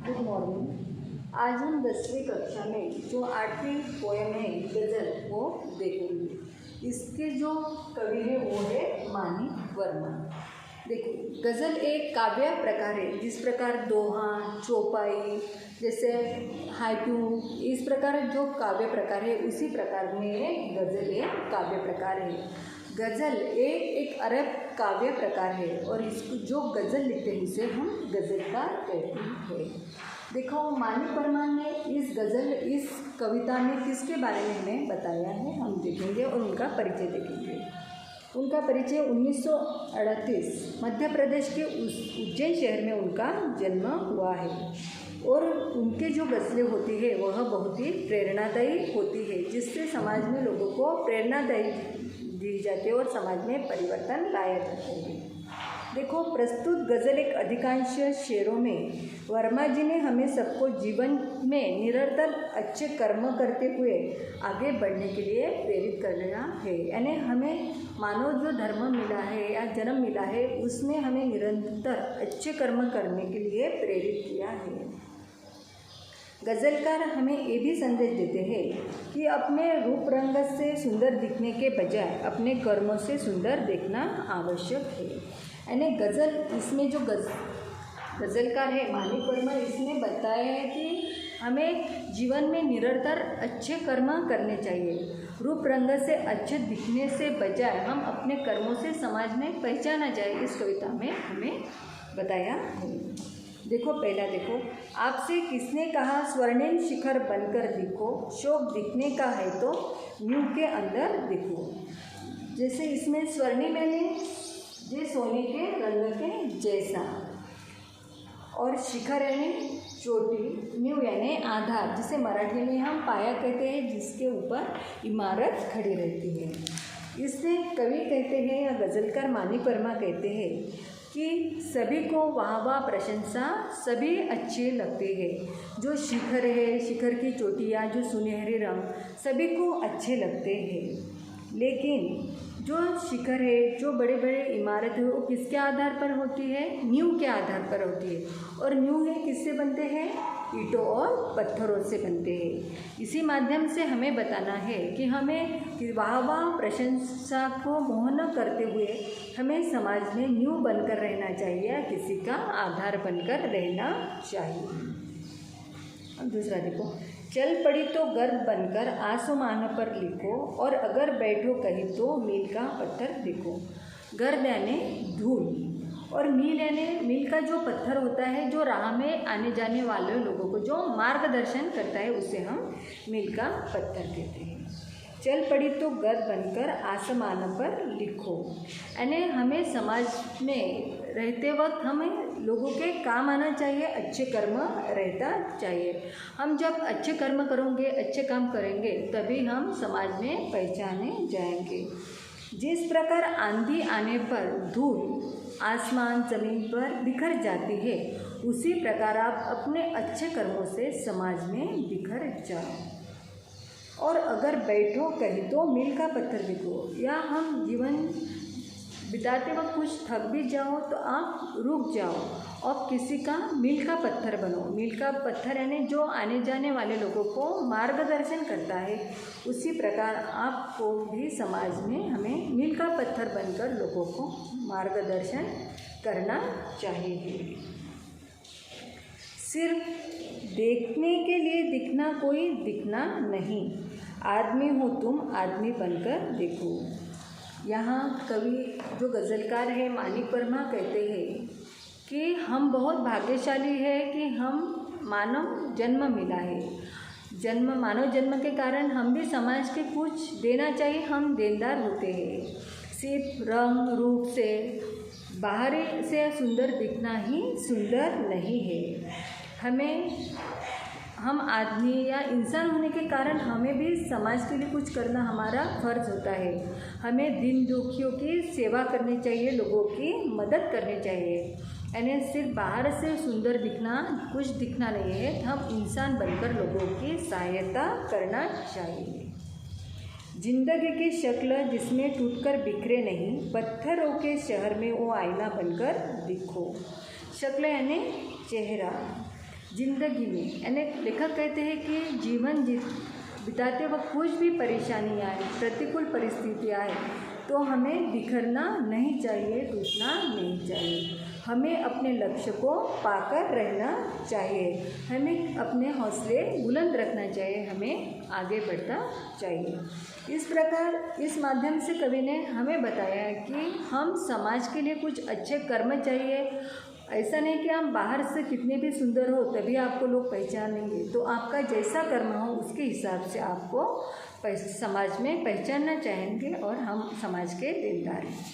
Good morning. आज हम 10वीं कक्षा में जो 8वीं पोएम है गज़ल वो देखेंगे। इसके जो कवि है वो है मानिक वर्मा। देखो, गज़ल एक काव्य प्रकार है। जिस प्रकार दोहा, चौपाई जैसे हाइकू, इस प्रकार जो काव्य प्रकार है उसी प्रकार में गज़ल एक काव्य प्रकार है। गज़ल एक अरब काव्य प्रकार है और इसको जो गज़ल लिखते हैं उसे हम गज़लकार कहते हैं। देखो, मानिक वर्मा ने इस कविता में किसके बारे में हमें बताया है हम देखेंगे और उनका परिचय देखेंगे। उनका परिचय 1938 मध्य प्रदेश के उज्जैन शहर में उनका जन्म हुआ है और उनके जो गज़लें होती है वह बहुत ही प्रेरणादायी होती है, जिससे समाज में लोगों को प्रेरणादायी दी जाती है और समाज में परिवर्तन लाया जाता है। देखो, प्रस्तुत गज़ल एक अधिकांश शेरों में वर्मा जी ने हमें सबको जीवन में निरंतर अच्छे कर्म करते हुए आगे बढ़ने के लिए प्रेरित करना है। यानी हमें मानव जो धर्म मिला है या जन्म मिला है उसमें हमें निरंतर अच्छे कर्म करने के लिए प्रेरित किया है। गज़लकार हमें ये भी संदेश देते हैं कि अपने रूप रंग से सुंदर दिखने के बजाय अपने कर्मों से सुंदर देखना आवश्यक है। यानी गज़ल, इसमें जो गज़लकार है मानिक वर्मा, इसने बताया है कि हमें जीवन में निरंतर अच्छे कर्म करने चाहिए। रूप रंग से अच्छे दिखने से बजाय हम अपने कर्मों से समाज में पहचाना जाए, इस कविता में हमें बताया है। देखो, पहला देखो, आपसे किसने कहा स्वर्णिम शिखर बनकर दिखो, शोक दिखने का है तो न्यू के अंदर दिखो। जैसे इसमें स्वर्णिम यानी ये सोने के रंग के जैसा, और शिखर यानी चोटी, न्यू यानी आधार, जिसे मराठी में हम पाया कहते हैं, जिसके ऊपर इमारत खड़ी रहती है। इससे कवि कहते हैं या गज़लकार मानिक वर्मा कहते हैं कि सभी को वाह प्रशंसा सभी अच्छे लगते हैं। जो शिखर है, शिखर की चोटियाँ, जो सुनहरे रंग सभी को अच्छे लगते हैं, लेकिन जो शिखर है, जो बड़े बड़े इमारत है, वो किसके आधार पर होती है? नींव के आधार पर होती है। और नींव है किससे बनते हैं? ईंटों और पत्थरों से बनते हैं। इसी माध्यम से हमें बताना है कि हमें वाह प्रशंसा को मोहन करते हुए हमें समाज में नींव बनकर रहना चाहिए या किसी का आधार बनकर रहना चाहिए। अब दूसरा देखो, चल पड़ी तो गर्द बनकर आसमान पर लिखो, और अगर बैठो कहीं तो मील का पत्थर देखो। गर्द यानी धूल और मील यानी मील का जो पत्थर होता है, जो राह में आने जाने वाले लोगों को जो मार्गदर्शन करता है, उसे हम मील का पत्थर कहते हैं। चल पड़ी तो गर्द बनकर आसमान पर लिखो, यानी हमें समाज में रहते वक्त हमें लोगों के काम आना चाहिए, अच्छे कर्म रहता चाहिए। हम जब अच्छे कर्म करेंगे, अच्छे काम करेंगे, तभी हम समाज में पहचाने जाएंगे। जिस प्रकार आंधी आने पर धूल आसमान ज़मीन पर बिखर जाती है, उसी प्रकार आप अपने अच्छे कर्मों से समाज में बिखर जाओ। और अगर बैठो कहीं तो मील का पत्थर दिखो, या हम जीवन बिताते वक्त कुछ थक भी जाओ तो आप रुक जाओ और किसी का मील का पत्थर बनो। मील का पत्थर यानी जो आने जाने वाले लोगों को मार्गदर्शन करता है, उसी प्रकार आपको भी समाज में हमें मील का पत्थर बनकर लोगों को मार्गदर्शन करना चाहिए। सिर्फ देखने के लिए दिखना कोई दिखना नहीं, आदमी हो तुम आदमी बनकर देखो। यहाँ कवि जो गज़लकार है मानिक वर्मा कहते हैं कि हम बहुत भाग्यशाली है कि हम मानव जन्म मिला है। मानव जन्म के कारण हम भी समाज के कुछ देना चाहिए, हम देनदार होते हैं। सिर्फ रंग रूप से बाहरी से सुंदर दिखना ही सुंदर नहीं है। हम आदमी या इंसान होने के कारण हमें भी समाज के लिए कुछ करना हमारा फर्ज होता है। हमें दीन दुखियों की सेवा करनी चाहिए, लोगों की मदद करनी चाहिए। यानी सिर्फ बाहर से सुंदर दिखना कुछ दिखना नहीं है, हम इंसान बनकर लोगों की सहायता करना चाहिए। जिंदगी की शक्ल जिसमें टूटकर बिखरे नहीं, पत्थरों के शहर में वो आईना बनकर दिखो। शक्ल यानी चेहरा, जिंदगी में, यानी लेखक कहते हैं कि जीवन बिताते वक्त कुछ भी परेशानियाँ आए, प्रतिकूल परिस्थितियाँ आए तो हमें बिखरना नहीं चाहिए, टूटना नहीं चाहिए। हमें अपने लक्ष्य को पाकर रहना चाहिए, हमें अपने हौसले बुलंद रखना चाहिए, हमें आगे बढ़ना चाहिए। इस प्रकार इस माध्यम से कवि ने हमें बताया कि हम समाज के लिए कुछ अच्छे कर्म चाहिए। ऐसा नहीं कि आप बाहर से कितने भी सुंदर हो तभी आपको लोग पहचानेंगे, तो आपका जैसा कर्म हो उसके हिसाब से आपको समाज में पहचानना चाहेंगे और हम समाज के देनदार हैं।